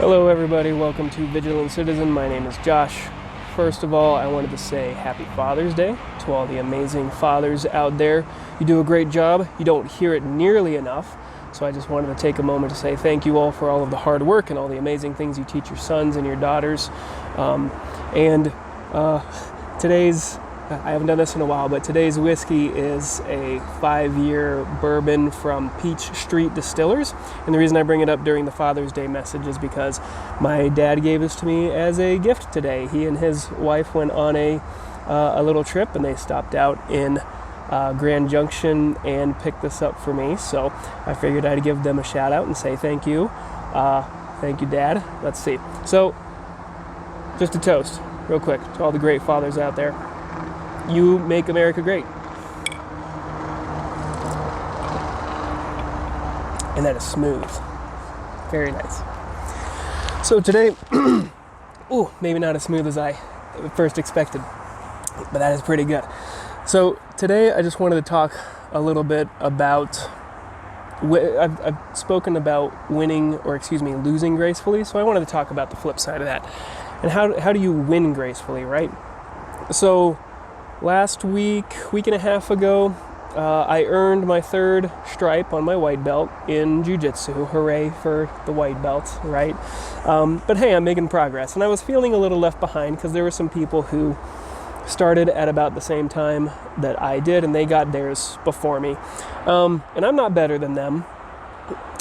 Hello everybody, welcome to Vigilant Citizen. My name is Josh. First of all, I wanted to say Happy Father's Day to all the amazing fathers out there. You do a great job. You don't hear it nearly enough. So I just wanted to take a moment to say thank you all for all of the hard work and all the amazing things you teach your sons and your daughters. I haven't done this in a while, but today's whiskey is a 5-year bourbon from Peach Street Distillers. And the reason I bring it up during the Father's Day message is because my dad gave this to me as a gift today. He and his wife went on a little trip, and they stopped out in Grand Junction and picked this up for me. So I figured I'd give them a shout out and say thank you. Thank you, Dad. Let's see. So just a toast real quick to all the great fathers out there. You make America great. And that is smooth. Very nice. So today, maybe not as smooth as I first expected, but that is pretty good. So today I just wanted to talk a little bit about, I've spoken about losing gracefully. So I wanted to talk about the flip side of that. And how do you win gracefully, right? So last week and a half ago, I earned my 3rd stripe on my white belt in jiu-jitsu. Hooray for the white belt, right? But hey, I'm making progress. And I was feeling a little left behind because there were some people who started at about the same time that I did, and they got theirs before me. And I'm not better than them.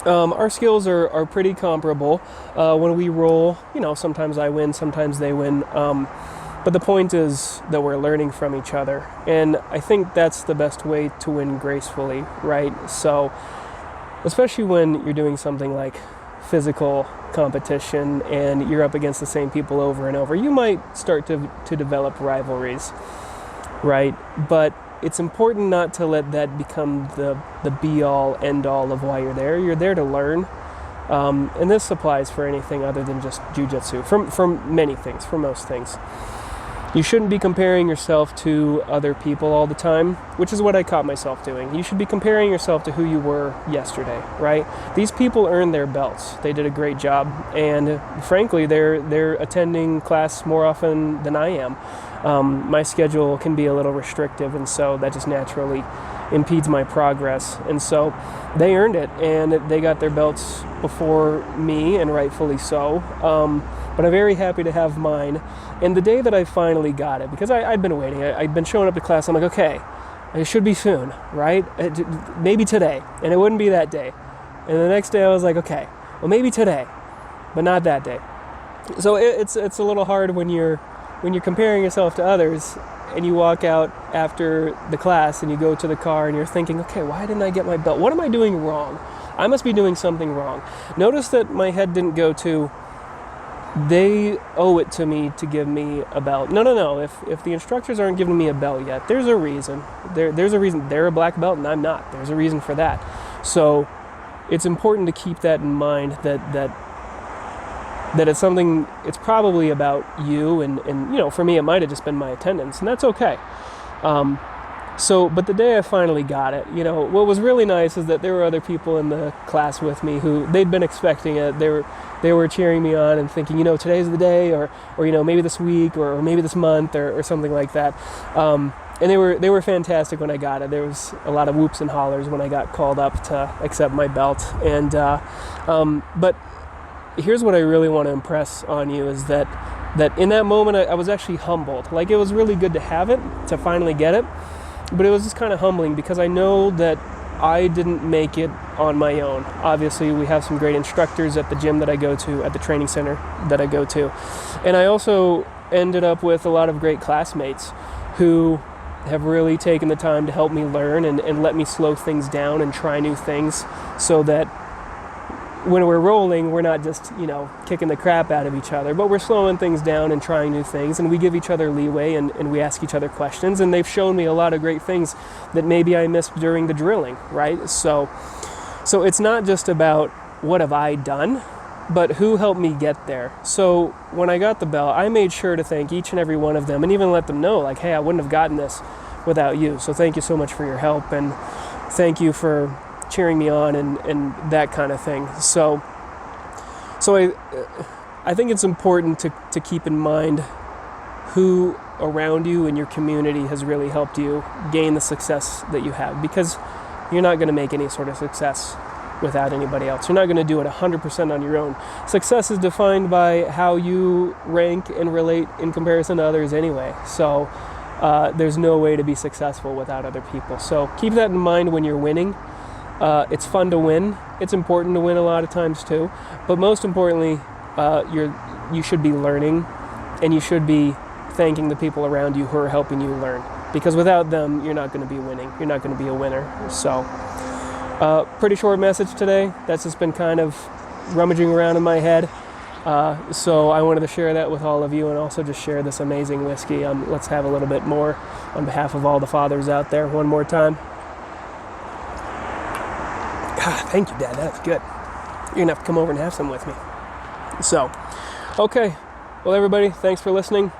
Our skills are pretty comparable. When we roll, sometimes I win, sometimes they win. But the point is that we're learning from each other. And I think that's the best way to win gracefully, right? So, especially when you're doing something like physical competition and you're up against the same people over and over, you might start to develop rivalries, right? But it's important not to let that become the be-all, end-all of why you're there. You're there to learn. And this applies for anything other than just jiu-jitsu, from many things, for most things. You shouldn't be comparing yourself to other people all the time, which is what I caught myself doing. You should be comparing yourself to who you were yesterday, right? These people earned their belts. They did a great job, and frankly, they're attending class more often than I am. My schedule can be a little restrictive, and so that just naturally impedes my progress. And so they earned it, and they got their belts before me, and rightfully so. But I'm very happy to have mine. And the day that I finally got it, because I'd been waiting, I'd been showing up to class, I'm like, okay, it should be soon, right? Maybe today. And it wouldn't be that day. And the next day I was like, okay, well maybe today, but not that day. So it's a little hard when you're comparing yourself to others and you walk out after the class and you go to the car and you're thinking, okay, why didn't I get my belt? What am I doing wrong? I must be doing something wrong. Notice that my head didn't go to, they owe it to me to give me a belt. No. If the instructors aren't giving me a belt yet, there's a reason. There's a reason. They're a black belt and I'm not. There's a reason for that. So it's important to keep that in mind, that it's something, it's probably about you, and for me it might have just been my attendance, and that's okay. But the day I finally got it, what was really nice is that there were other people in the class with me who, they'd been expecting it. They were cheering me on and thinking, today's the day, or maybe this week, or maybe this month, or something like that. And they were fantastic when I got it. There was a lot of whoops and hollers when I got called up to accept my belt. And but here's what I really want to impress on you is that in that moment I was actually humbled. Like, it was really good to have it, to finally get it. But it was just kind of humbling because I know that I didn't make it on my own. Obviously, we have some great instructors at the gym that I go to, at the training center that I go to. And I also ended up with a lot of great classmates who have really taken the time to help me learn and let me slow things down and try new things, so that when we're rolling, we're not just, kicking the crap out of each other, but we're slowing things down and trying new things, and we give each other leeway and we ask each other questions, and they've shown me a lot of great things that maybe I missed during the drilling, right? So it's not just about what have I done, but who helped me get there. So when I got the belt, I made sure to thank each and every one of them and even let them know, like, hey, I wouldn't have gotten this without you. So thank you so much for your help, and thank you for cheering me on and that kind of thing. So So I think it's important to keep in mind who around you in your community has really helped you gain the success that you have, because you're not going to make any sort of success without anybody else. You're not going to do it 100% on your own. Success is defined by how you rank and relate in comparison to others anyway. So there's no way to be successful without other people. So keep that in mind when you're winning. It's fun to win. It's important to win a lot of times too. But most importantly, you should be learning, and you should be thanking the people around you who are helping you learn. Because without them, you're not going to be winning. You're not going to be a winner. So pretty short message today. That's just been kind of rummaging around in my head. So I wanted to share that with all of you, and also just share this amazing whiskey. Let's have a little bit more on behalf of all the fathers out there. One more time. God, thank you, Dad. That's good. You're going to have to come over and have some with me. So, okay. Well, everybody, thanks for listening.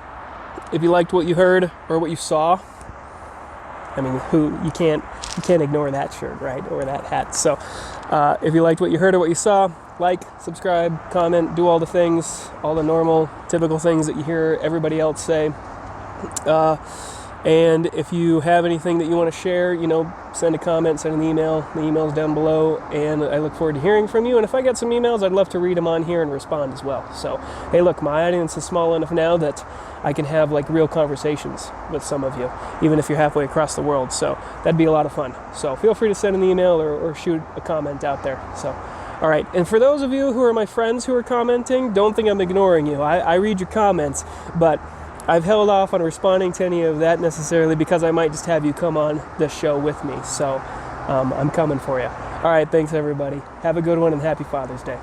If you liked what you heard or what you saw, I mean, you can't ignore that shirt, right? Or that hat. So if you liked what you heard or what you saw, like, subscribe, comment, do all the things, all the normal, typical things that you hear everybody else say. And if you have anything that you want to share, send a comment, send an email. The email's down below, and I look forward to hearing from you. And if I get some emails, I'd love to read them on here and respond as well. So, hey, look, my audience is small enough now that I can have real conversations with some of you, even if you're halfway across the world. So that'd be a lot of fun. So feel free to send an email or shoot a comment out there. So, all right. And for those of you who are my friends who are commenting, don't think I'm ignoring you. I read your comments, but I've held off on responding to any of that necessarily because I might just have you come on the show with me. So I'm coming for you. All right, thanks everybody. Have a good one, and happy Father's Day.